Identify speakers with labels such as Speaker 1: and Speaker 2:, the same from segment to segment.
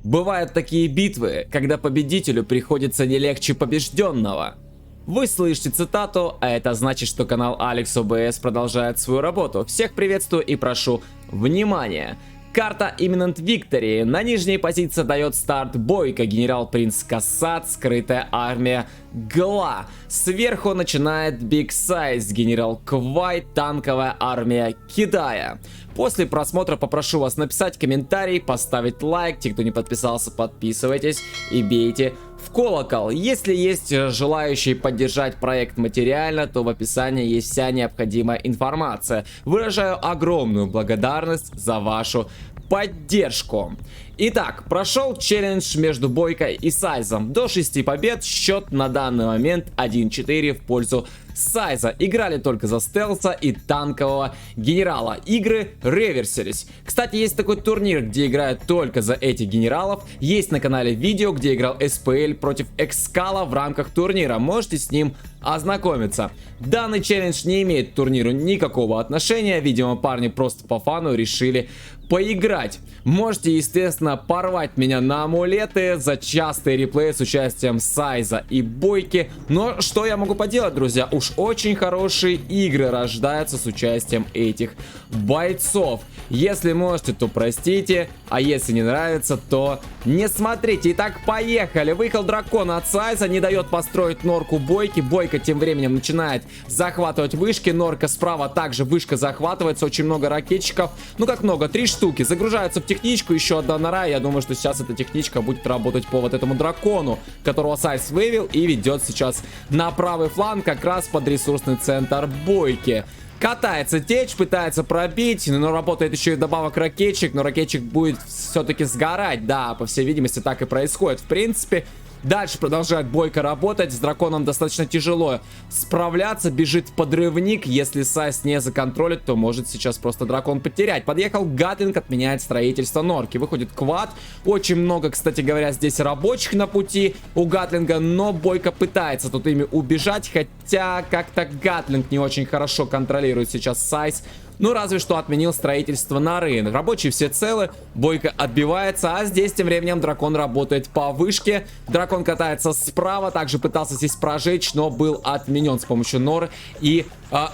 Speaker 1: Бывают такие битвы, когда победителю приходится не легче побежденного. Вы слышите цитату, а это значит, что канал Алекс ОБС продолжает свою работу. Всех приветствую и прошу внимания. Карта Imminent Victory. На нижней позиции дает старт Бойко, генерал Принц Кассат, скрытая армия Гла. Сверху начинает Big Size, генерал Квай, танковая армия Китая. После просмотра попрошу вас написать комментарий, поставить лайк. Те, кто не подписался, подписывайтесь и бейте в колокол. Если есть желающие поддержать проект материально, то в описании есть вся необходимая информация. Выражаю огромную благодарность за вашу поддержку. Итак, прошел челлендж между Бойко и Сайзом. До 6 побед, счет на данный момент 1-4 в пользу Сайза. Играли только за стелса и танкового генерала. Игры реверсились. Кстати, есть такой турнир, где играют только за этих генералов. Есть на канале видео, где играл SPL против Экскала в рамках турнира. Можете с ним ознакомиться. Данный челлендж не имеет к турниру никакого отношения. Видимо, парни просто по фану решили поиграть. Можете, естественно, порвать меня на амулеты за частые реплеи с участием Сайза и Бойки. Но что я могу поделать, друзья? Уж очень хорошие игры рождаются с участием этих бойцов. Если можете, то простите, а если не нравится, то не смотрите. Итак, поехали. Выехал дракон от Сайза, не дает построить норку Бойки. Бойка тем временем начинает захватывать вышки. Норка справа также вышка захватывается. Очень много ракетчиков. Ну как много? 3 штуки. Загружаются в техничку. Еще одна нора. Я думаю, что сейчас эта техничка будет работать по вот этому дракону, которого Сайз вывел и ведет сейчас на правый фланг, как раз под ресурсный центр Бойки. Катается течь, пытается пробить, но работает еще и добавок ракетчик, но ракетчик будет все-таки сгорать. Да, по всей видимости, так и происходит. В принципе, дальше продолжает Бойко работать. С драконом достаточно тяжело справляться. Бежит подрывник. Если Сайз не законтролит, то может сейчас просто дракон потерять. Подъехал Гатлинг, отменяет строительство норки. Выходит квад. Очень много, кстати говоря, здесь рабочих на пути у Гатлинга. Но Бойко пытается тут ими убежать. Хотя как-то Гатлинг не очень хорошо контролирует сейчас Сайз. Ну, разве что отменил строительство норы. Рабочие все целы, Бойко отбивается, а здесь тем временем дракон работает по вышке. Дракон катается справа, также пытался здесь прожечь, но был отменен с помощью норы и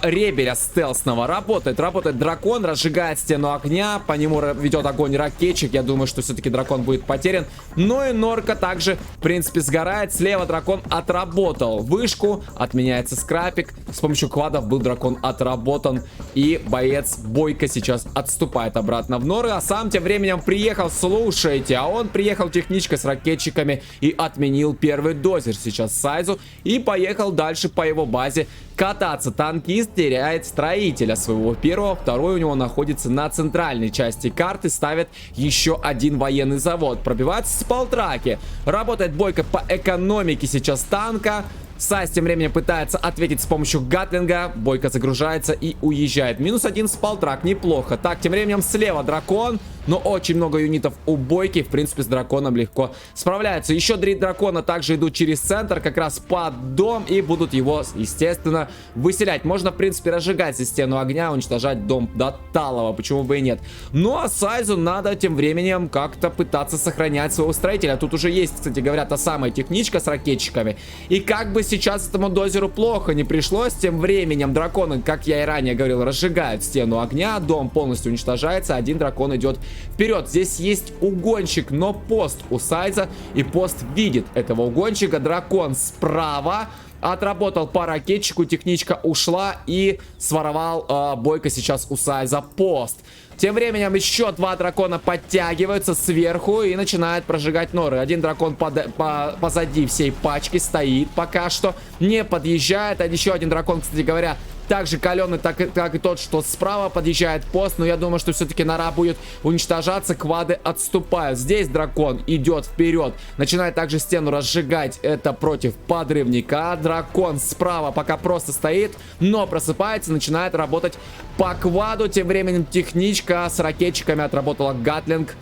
Speaker 1: ребеля стелсного. Работает дракон, разжигает стену огня, по нему ведет огонь ракетчик. Я думаю, что все-таки дракон будет потерян. Но и норка также, в принципе, сгорает. Слева дракон отработал вышку, отменяется скрапик. С помощью квадов был дракон отработан, и боец Бойко сейчас отступает обратно в норы, а сам тем временем приехал, слушайте, а он приехал техничкой с ракетчиками и отменил первый дозер сейчас Сайзу и поехал дальше по его базе кататься. Танкист теряет строителя своего первого, второй у него находится на центральной части карты, ставит еще один военный завод, пробивается с полтраки. Работает Бойко по экономике сейчас танка. Сайз тем временем пытается ответить с помощью Гатлинга. Бойко загружается и уезжает. -1 с полтрак, неплохо. Так, тем временем слева дракон. Но очень много юнитов у Бойки. В принципе, с драконом легко справляются. Еще 3 дракона также идут через центр, как раз под дом. И будут его, естественно, выселять. Можно, в принципе, разжигать здесь стену огня, уничтожать дом до талого. Почему бы и нет. Ну, а Сайзу надо тем временем как-то пытаться сохранять своего строителя. Тут уже есть, кстати говоря, та самая техничка с ракетчиками. И как бы сейчас этому дозеру плохо не пришлось, тем временем драконы, как я и ранее говорил, разжигают стену огня. Дом полностью уничтожается. Один дракон идет вперед. Здесь есть угонщик, но пост у Сайза, и пост видит этого угонщика. Дракон справа. Отработал по ракетчику, техничка ушла и своровал Бойко сейчас у Сайза пост. Тем временем еще 2 дракона подтягиваются сверху и начинают прожигать норы. Один дракон позади всей пачки стоит пока что, не подъезжает. А еще один дракон, кстати говоря, также каленый, так и тот, что справа подъезжает пост. Но я думаю, что все-таки нора будет уничтожаться. Квады отступают. Здесь дракон идет вперед. Начинает также стену разжигать. Это против подрывника. Дракон справа пока просто стоит, но просыпается, начинает работать по кваду. Тем временем техничка с ракетчиками отработала Гатлинг.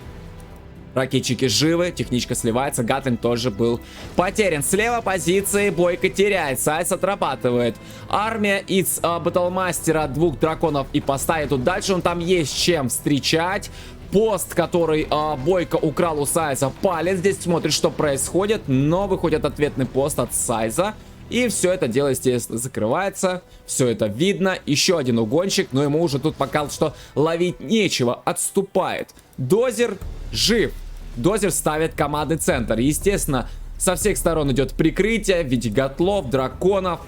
Speaker 1: Ракетчики живы, техничка сливается, Гатлинг тоже был потерян. Слева позиции Бойко теряет, Сайз отрабатывает. Армия из Батлмастера 2 драконов и поставит тут дальше. Он там есть чем встречать. Пост, который Бойко украл у Сайза, палит. Здесь смотрит, что происходит, но выходит ответный пост от Сайза. И все это дело, естественно, закрывается. Все это видно. Еще один угонщик, но ему уже тут пока что ловить нечего. Отступает. Дозер жив. Дозер ставит командный центр. Естественно, со всех сторон идет прикрытие в виде готлов, драконов.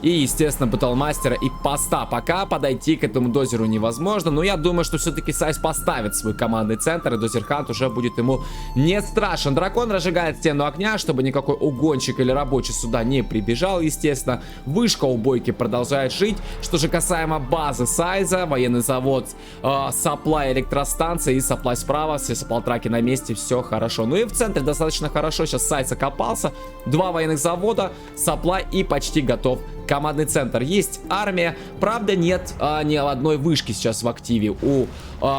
Speaker 1: И, естественно, батлмастера и поста. Пока подойти к этому дозеру невозможно. Но я думаю, что все-таки Сайз поставит свой командный центр. И дозерхант уже будет ему не страшен. Дракон разжигает стену огня, чтобы никакой угонщик или рабочий сюда не прибежал, естественно. Вышка у Бойки продолжает жить. Что же касаемо базы Сайза, военный завод, сапплай электростанции и сапплай справа. Все сапплтраки на месте, все хорошо. Ну и в центре достаточно хорошо сейчас Сайз окопался. 2 военных завода, сапплай и почти готов командный центр. Есть армия, правда нет ни одной вышки сейчас в активе у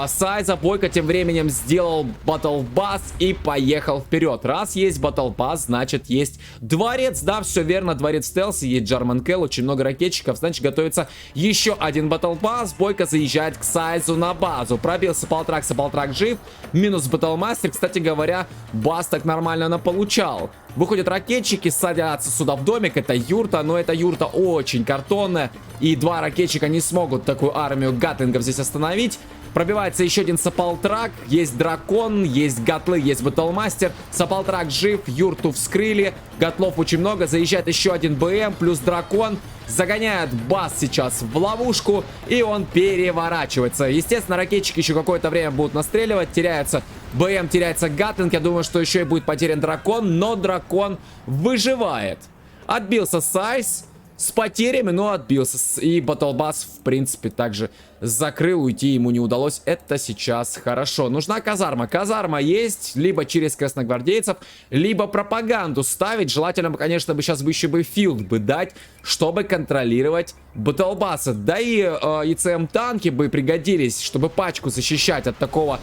Speaker 1: Сайза. Бойко тем временем сделал Battle Bus и поехал вперед. Раз есть Battle Bus, значит есть дворец. Да, все верно, дворец стелси, есть Джарман Келл, очень много ракетчиков, значит готовится еще один Battle Bus. Бойко заезжает к Сайзу на базу. Пробил сапплтрак, сапплтрак жив. Минус Батлмастер, кстати говоря, бас так нормально наполучал. Выходят ракетчики, садятся сюда в домик. Это юрта, но эта юрта очень картонная. И 2 ракетчика не смогут такую армию гатлингов здесь остановить. Пробивается еще один сапплтрак. Есть дракон, есть гатлы, есть батлмастер. Сапплтрак жив, юрту вскрыли. Гатлов очень много. Заезжает еще один БМ плюс дракон. Загоняет бас сейчас в ловушку. И он переворачивается. Естественно, ракетчики еще какое-то время будут настреливать. Теряются БМ, теряется гатлинг. Я думаю, что еще и будет потерян дракон. Но дракон выживает. Отбился Сайз с потерями, но отбился. И Батлбас, в принципе, также закрыл. Уйти ему не удалось. Это сейчас хорошо. Нужна казарма. Казарма есть. Либо через красногвардейцев, либо пропаганду ставить. Желательно, конечно, бы сейчас бы еще бы филд бы дать, чтобы контролировать Батлбаса. Да и ИЦМ танки бы пригодились, чтобы пачку защищать от такого,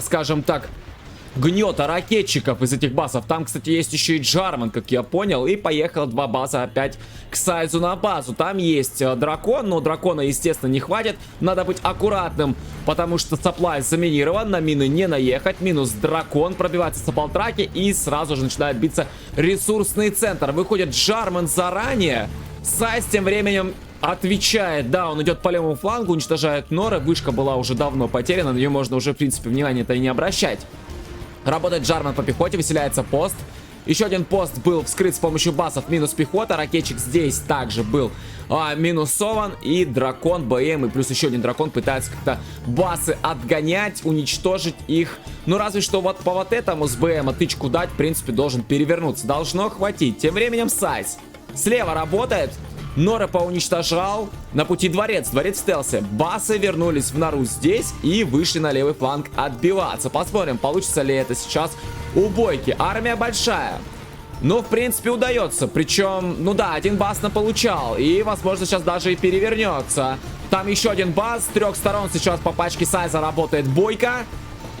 Speaker 1: скажем так, гнета ракетчиков из этих басов. Там, кстати, есть еще и Джарман, как я понял. И поехало 2 база опять к Сайзу на базу. Там есть дракон, но дракона, естественно, не хватит. Надо быть аккуратным, потому что сапплай заминирован. На мины не наехать. Минус дракон. Пробивается сапплтраки и сразу же начинает биться ресурсный центр. Выходит Джарман заранее. Сайз тем временем отвечает. Да, он идет по левому флангу, уничтожает норы. Вышка была уже давно потеряна. На нее можно уже, в принципе, внимания-то и не обращать. Работает Джарман по пехоте, выселяется пост. Еще один пост был вскрыт с помощью басов, минус пехота. Ракетчик здесь также был минусован. И дракон, БМ, и плюс еще один дракон пытается как-то басы отгонять, уничтожить их. Ну, разве что вот по вот этому с БМа тычку дать, в принципе, должен перевернуться. Должно хватить. Тем временем Сайз слева работает. Нора поуничтожал. На пути дворец. Дворец в стелсе. Басы вернулись в нору здесь и вышли на левый фланг отбиваться. Посмотрим, получится ли это сейчас у Бойки. Армия большая. Но, в принципе, удается. Причем, ну да, один бас наполучал. И, возможно, сейчас даже и перевернется. Там еще один бас. С 3 сторон сейчас по пачке Сайза работает Бойко.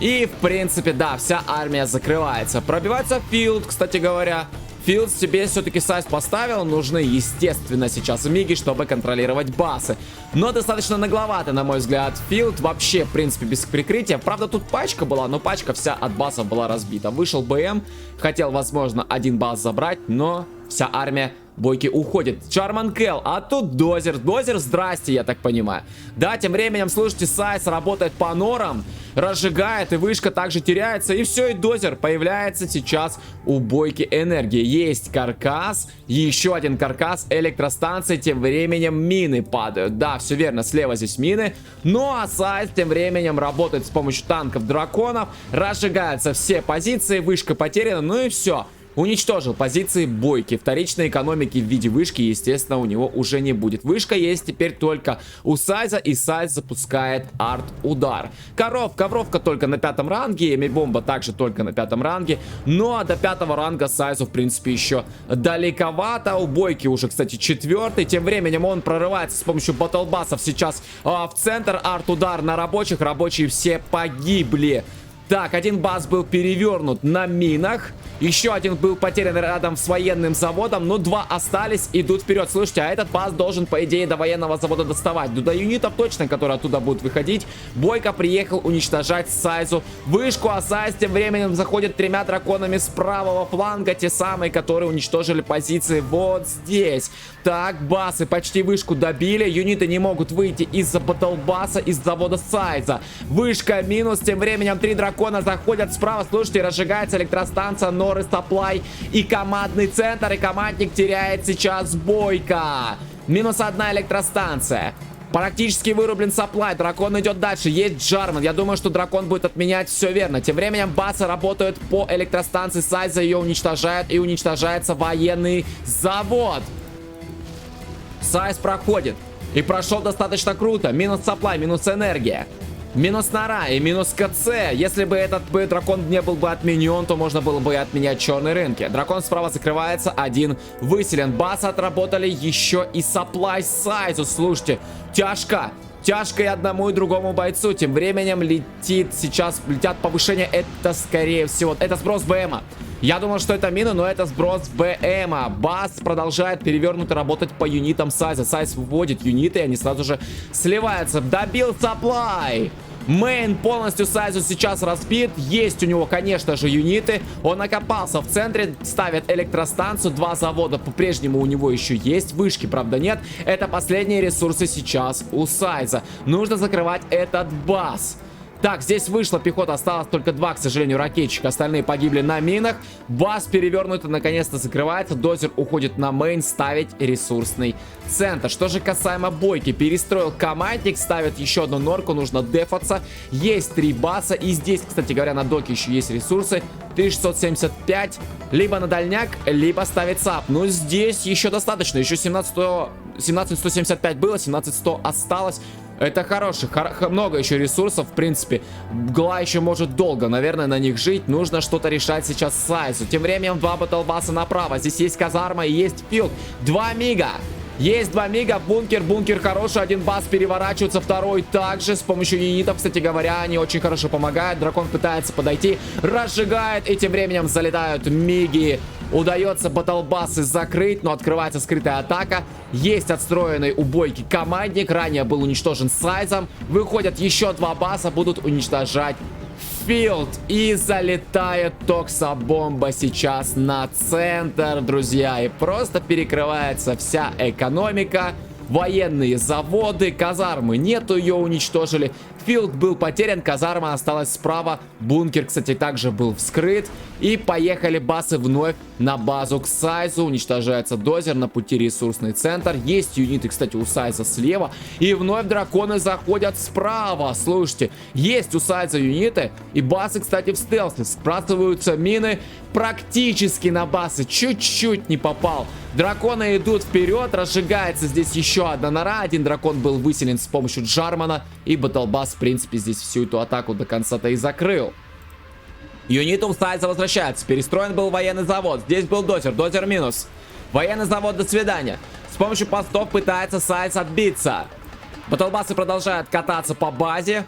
Speaker 1: И, в принципе, да, вся армия закрывается. Пробивается филд, кстати говоря. Филд себе все-таки Сайз поставил. Нужны, естественно, сейчас миги, чтобы контролировать басы. Но достаточно нагловато, на мой взгляд. Филд вообще, в принципе, без прикрытия. Правда, тут пачка была, но пачка вся от басов была разбита. Вышел БМ. Хотел, возможно, один бас забрать, но вся армия Бойки уходит. Джарман Келл, а тут Дозер. Дозер, здрасте, я так понимаю. Да, тем временем, слушайте, Сайз работает по норам. Разжигает, и вышка также теряется. И все, и Дозер появляется сейчас у Бойки энергии. Есть каркас, еще один каркас электростанции. Тем временем мины падают. Да, все верно, слева здесь мины. Ну а Сайз тем временем работает с помощью танков драконов. Разжигаются все позиции, вышка потеряна, ну и все. Уничтожил позиции Бойки. Вторичной экономики в виде вышки, естественно, у него уже не будет. Вышка есть теперь только у Сайза, и Сайз запускает арт-удар. Ковровка только на 5 ранге, Эми-бомба также только на 5 ранге. Ну а до 5 ранга Сайзу, в принципе, еще далековато. У Бойки уже, кстати, 4-й. Тем временем он прорывается с помощью батлбасов сейчас в центр. Арт-удар на рабочих. Рабочие все погибли. Так, один бас был перевернут на минах. Еще один был потерян рядом с военным заводом. Но 2 остались, идут вперед. Слушайте, а этот бас должен, по идее, до военного завода доставать. Ну, до юнитов точно, которые оттуда будут выходить. Бойко приехал уничтожать Сайзу вышку. А Сайз тем временем заходит 3 драконами с правого фланга. Те самые, которые уничтожили позиции вот здесь. Так, басы почти вышку добили. Юниты не могут выйти из-за батлбаса, из завода Сайза. Вышка минус. Тем временем 3 дракона заходят справа. Слушайте, разжигается электростанция Норы Сапплай и командный центр. И командник теряет сейчас Бойко. Минус 1 электростанция. Практически вырублен Сапплай. Дракон идет дальше. Есть Джарман. Я думаю, что дракон будет отменять все верно. Тем временем басы работают по электростанции Сайза. Ее уничтожают. И уничтожается военный завод. Сайз проходит. И прошел достаточно круто. Минус Сапплай, минус энергия. Минус Нора и минус КЦ. Если бы этот дракон не был бы отменен, то можно было бы и отменять черные рынки. Дракон справа закрывается, один выселен. Басы отработали еще и Сапплай Сайзу. Слушайте, тяжко. Тяжко и одному, и другому бойцу. Тем временем летят повышения. Это, скорее всего, это сброс БМа. Я думал, что это мина, но это сброс БМа. Бас продолжает перевернуто работать по юнитам Сайза. Сайз выводит юниты, и они сразу же сливаются. Добил Сапплай. Мейн полностью Сайзу сейчас разбит. Есть у него, конечно же, юниты. Он окопался в центре, ставит электростанцию. 2 завода по-прежнему у него еще есть. Вышки, правда, нет. Это последние ресурсы сейчас у Сайза. Нужно закрывать этот бас. Так, здесь вышла пехота, осталось только 2, к сожалению, ракетчика. Остальные погибли на минах. Бас перевернуто, наконец-то закрывается. Дозер уходит на мейн ставить ресурсный центр. Что же касаемо Бойки, перестроил командник, ставит еще одну норку, нужно дефаться. Есть 3 баса, и здесь, кстати говоря, на доке еще есть ресурсы. 1675, либо на дальняк, либо ставит САП. Но здесь еще достаточно, еще 17175 было, 17100 осталось. Это хороших, много еще ресурсов, в принципе. Гла еще может долго, наверное, на них жить. Нужно что-то решать сейчас Сайзу. Тем временем 2 батлбаса направо. Здесь есть казарма и есть филд. 2 мига. Есть 2 мига, бункер хороший, 1 бас переворачивается, 2 также с помощью юнитов, кстати говоря, они очень хорошо помогают. Дракон пытается подойти, разжигает, и тем временем залетают миги. Удается батлбасы закрыть, но открывается скрытая атака. Есть отстроенный у Бойки командник, ранее был уничтожен Сайзом. Выходят еще 2 баса, будут уничтожать филд. И залетает токсобомба сейчас на центр, друзья. И просто перекрывается вся экономика. Военные заводы, казармы нету, ее уничтожили. Филд был потерян, казарма осталась справа. Бункер, кстати, также был вскрыт. И поехали басы вновь на базу к Сайзу. Уничтожается дозер, на пути ресурсный центр. Есть юниты, кстати, у Сайза слева. И вновь драконы заходят справа. Слушайте, есть у Сайза юниты. И басы, кстати, в стелсе. Сбрасываются мины практически на басы. Чуть-чуть не попал. Драконы идут вперед. Разжигается здесь еще одна нора. Один дракон был выселен с помощью Джармана. И батлбас, в принципе, здесь всю эту атаку до конца-то и закрыл. Юниты у Сайза возвращаются. Перестроен был военный завод. Здесь был дозер. Дозер минус. Военный завод, до свидания. С помощью постов пытается Сайз отбиться. Батлбасы продолжают кататься по базе.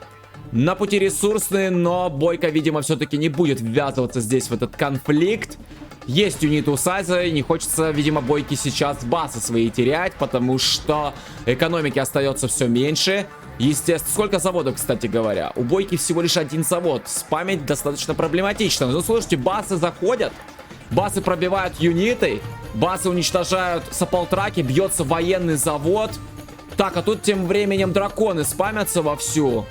Speaker 1: На пути ресурсные, но Бойко, видимо, все-таки не будет ввязываться здесь в этот конфликт. Есть юниты у Сайза, и не хочется, видимо, Бойке сейчас басы свои терять, потому что экономики остается все меньше. Естественно, сколько заводов, кстати говоря? У Бойки всего лишь 1 завод. Спамить достаточно проблематично. Ну, слушайте, басы заходят. Басы пробивают юниты. Басы уничтожают саппортраки. Бьется военный завод. Так, а тут тем временем драконы спамятся вовсю.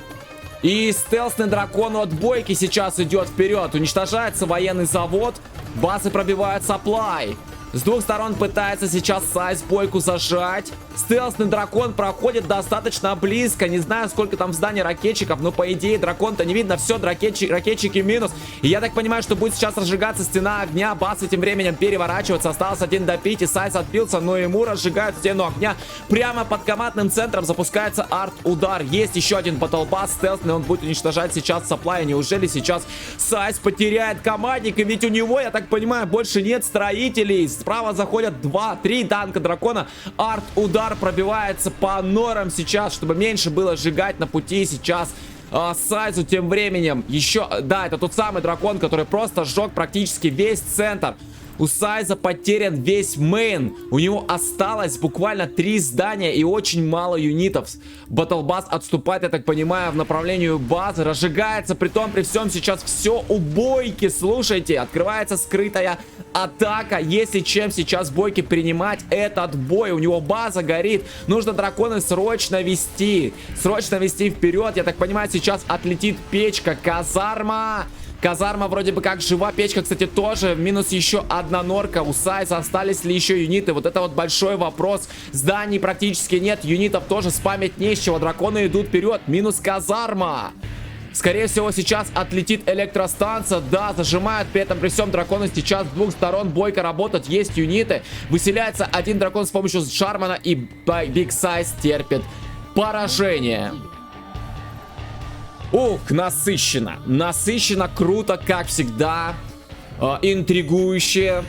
Speaker 1: И стелсный дракон от Бойки сейчас идет вперед. Уничтожается военный завод. Басы пробивают сапплай. С 2 сторон пытается сейчас Сайз Бойку зажать. Стелсный дракон проходит достаточно близко. Не знаю, сколько там в здании ракетчиков, но по идее дракон-то не видно. Все, ракетчики минус. И я так понимаю, что будет сейчас разжигаться стена огня. Басы тем временем переворачиваются. Осталось 1 допить, и Сайз отбился, но ему разжигают стену огня. Прямо под командным центром запускается арт-удар. Есть еще один батлбас стелсный. Он будет уничтожать сейчас сапплай. Неужели сейчас Сайз потеряет командника? Ведь у него, я так понимаю, больше нет строителей. Справа заходят 2-3 танка дракона. Арт-удар пробивается по норам сейчас, чтобы меньше было сжигать на пути сейчас Сайзу тем временем еще... Да, это тот самый дракон, который просто сжег практически весь центр. У Сайза потерян весь мейн. У него осталось буквально 3 здания и очень мало юнитов. Батлбасс отступает, я так понимаю, в направлении базы. Разжигается, при всем сейчас все у Бойки. Слушайте, открывается скрытая атака. Если чем сейчас Бойки принимать этот бой. У него база горит. Нужно драконы срочно вести. Срочно вести вперед. Я так понимаю, сейчас отлетит печка. Казарма. Казарма вроде бы как жива, печка, кстати, тоже. Минус еще одна норка. У Сайза остались ли еще юниты? Вот это вот большой вопрос. Зданий практически нет, юнитов тоже спамить не с чего. Драконы идут вперед. Минус казарма. Скорее всего, сейчас отлетит электростанция. Да, зажимают. При этом при всем драконы сейчас с двух сторон бойко работают. Есть юниты. Выселяется один дракон с помощью Шармана. И Биг Сайз терпит поражение. Ух, насыщенно. Насыщенно, круто, как всегда. Интригующе.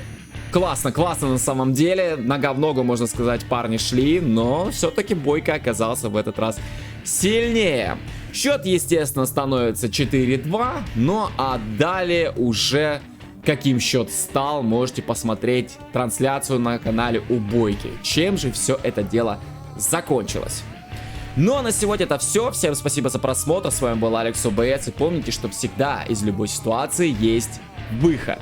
Speaker 1: Классно, классно на самом деле. Нога в ногу, можно сказать, парни шли. Но все-таки Бойко оказался в этот раз сильнее. Счет, естественно, становится 4-2. Ну а далее уже каким счет стал, можете посмотреть трансляцию на канале у Бойки. Чем же все это дело закончилось. Ну а на сегодня это все. Всем спасибо за просмотр. С вами был Алекс ОБС. И помните, что всегда из любой ситуации есть выход.